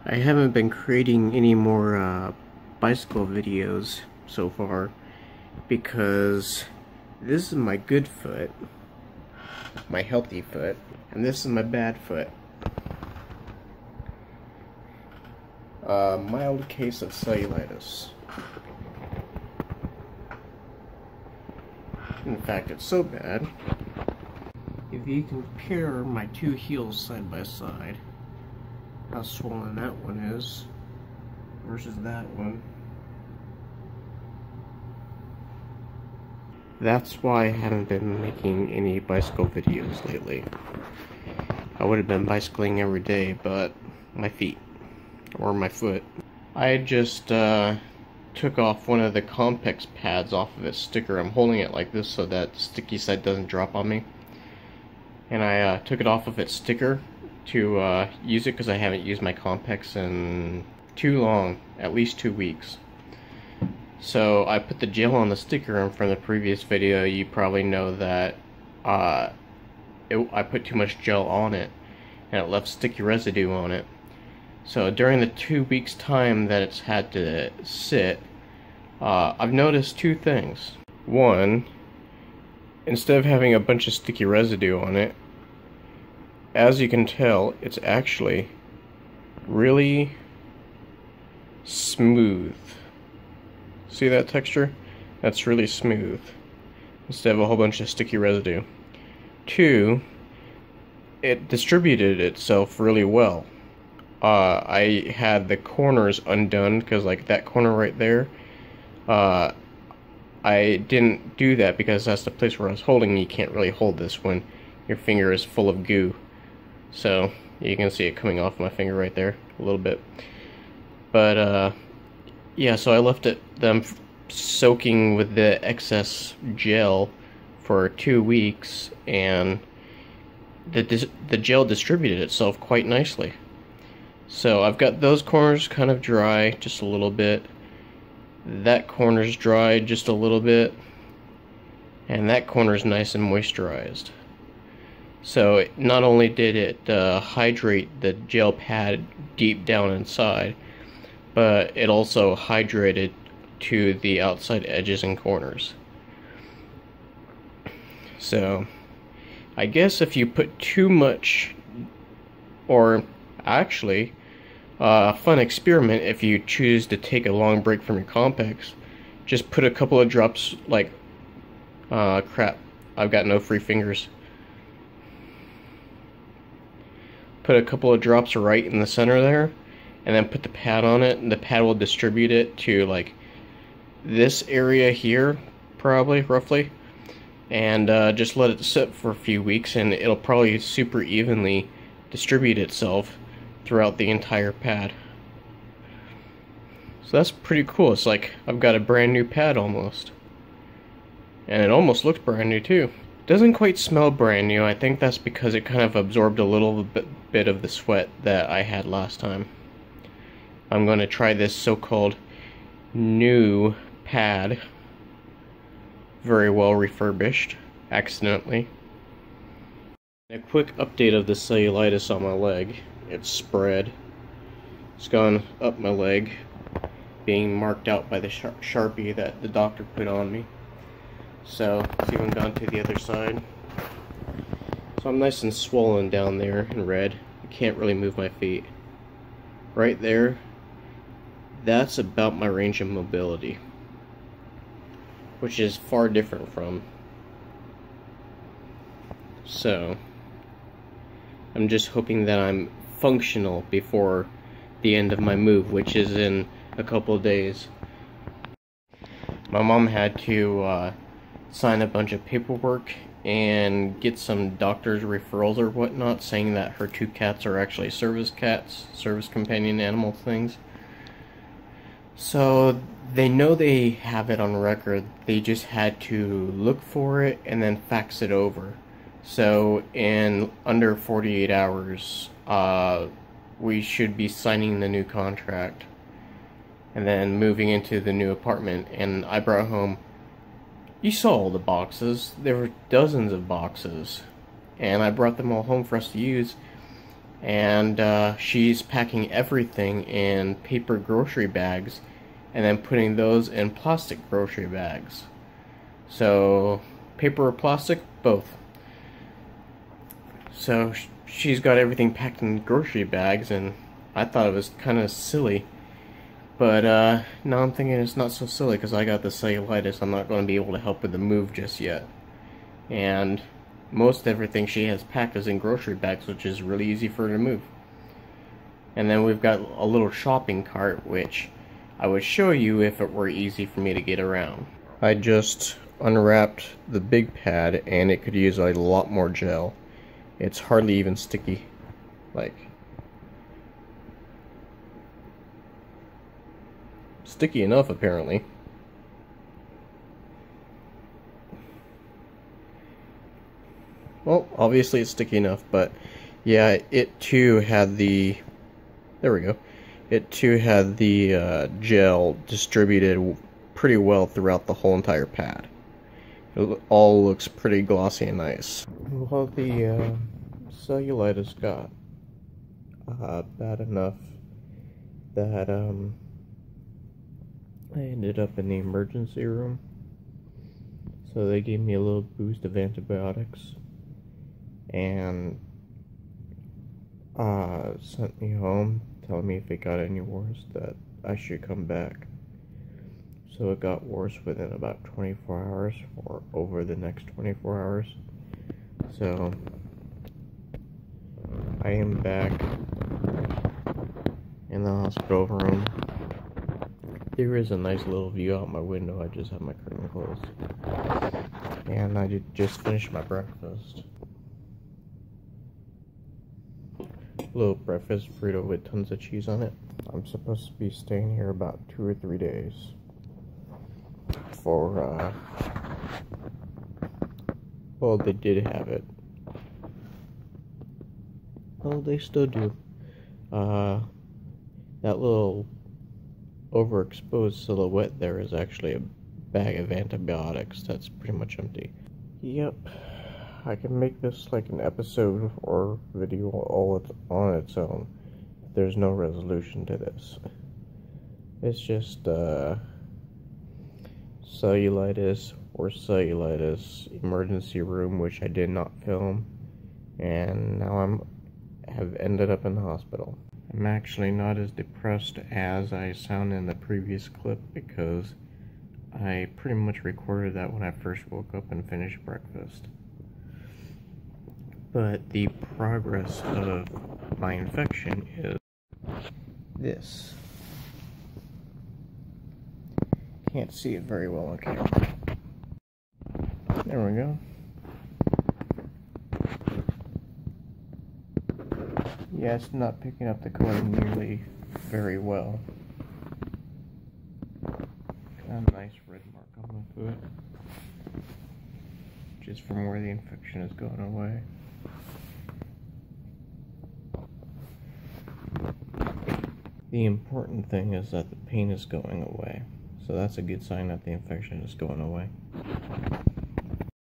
I haven't been creating any more bicycle videos so far because this is my good foot, my healthy foot, and this is my bad foot. Mild case of cellulitis. In fact, it's so bad. If you compare my two heels side by side, how swollen that one is versus that one. That's why I haven't been making any bicycle videos lately. I would have been bicycling every day, but my feet, or my foot. I just took off one of the Compex pads off of its sticker. I'm holding it like this so that the sticky side doesn't drop on me. And I took it off of its sticker to use it because I haven't used my Compex in too long, at least 2 weeks. So I put the gel on the sticker, and from the previous video you probably know that I put too much gel on it and it left sticky residue on it. So during the 2 weeks time that it's had to sit, I've noticed two things. One, instead of having a bunch of sticky residue on it, as you can tell, it's actually really smooth. See that texture? That's really smooth, instead of a whole bunch of sticky residue. Two, it distributed itself really well. I had the corners undone, because like that corner right there, I didn't do that because that's the place where I was holding. You can't really hold this when your finger is full of goo. So you can see it coming off my finger right there a little bit. But yeah, so I left them soaking with the excess gel for 2 weeks, and the gel distributed itself quite nicely. So I've got those corners kind of dry, just a little bit. That corner's dry, just a little bit. And that corner's nice and moisturized. So not only did it hydrate the gel pad deep down inside, but it also hydrated to the outside edges and corners. So I guess if you put too much, or actually, fun experiment if you choose to take a long break from your Compex, just put a couple of drops, like, crap, I've got no free fingers. Put a couple of drops right in the center there, and then put the pad on it, and the pad will distribute it to, like, this area here, probably, roughly, and just let it sit for a few weeks, and it'll probably super evenly distribute itself throughout the entire pad. So that's pretty cool. It's like I've got a brand new pad almost. And it almost looks brand new too. Doesn't quite smell brand new. I think that's because it kind of absorbed a little bit of the sweat that I had last time. I'm going to try this so-called new pad. Very well refurbished, accidentally. A quick update of the cellulitis on my leg. It's spread. It's gone up my leg, being marked out by the Sharpie that the doctor put on me. So it's even gone to the other side. So I'm nice and swollen down there and red. I can't really move my feet. Right there, that's about my range of mobility, which is far different from. So I'm just hoping that I'm functional before the end of my move, which is in a couple of days. My mom had to sign a bunch of paperwork and get some doctor's referrals or whatnot, saying that her 2 cats are actually service cats, service companion animal things. So they know they have it on record. They just had to look for it and then fax it over. So in under 48 hours, we should be signing the new contract and then moving into the new apartment. And I brought home, you saw all the boxes. There were dozens of boxes, and I brought them all home for us to use. and she's packing everything in paper grocery bags and then putting those in plastic grocery bags. So, paper or plastic? Both. So, she's got everything packed in grocery bags, and I thought it was kind of silly. But now I'm thinking it's not so silly because I got the cellulitis. I'm not going to be able to help with the move just yet. And most everything she has packed is in grocery bags, which is really easy for her to move. And then we've got a little shopping cart, which I would show you if it were easy for me to get around. I just unwrapped the big pad, and it could use a lot more gel. It's hardly even sticky. Like, sticky enough, apparently. Well, obviously it's sticky enough, but yeah, it too had the, there we go, it too had the gel distributed pretty well throughout the whole entire pad. It all looks pretty glossy and nice. Well, the cellulitis got bad enough that I ended up in the emergency room. So they gave me a little boost of antibiotics and sent me home, telling me if it got any worse that I should come back. So it got worse within about 24 hours, or over the next 24 hours. So I am back in the hospital room. There is a nice little view out my window. I just have my curtain closed. And I just finished my breakfast. Little breakfast burrito with tons of cheese on it. I'm supposed to be staying here about 2 or 3 days. For, well, they did have it. Well, they still do. That little overexposed silhouette there is actually a bag of antibiotics that's pretty much empty. Yep, I can make this like an episode or video all on its own. There's no resolution to this. It's just cellulitis or cellulitis emergency room, which I did not film, and now have ended up in the hospital. I'm actually not as depressed as I sound in the previous clip because I pretty much recorded that when I first woke up and finished breakfast. But the progress of my infection is this. Can't see it very well on camera. There we go. Yeah, it's not picking up the color nearly very well. Got a nice red mark on my foot, just from where the infection has gone away. The important thing is that the pain is going away, so that's a good sign that the infection is going away.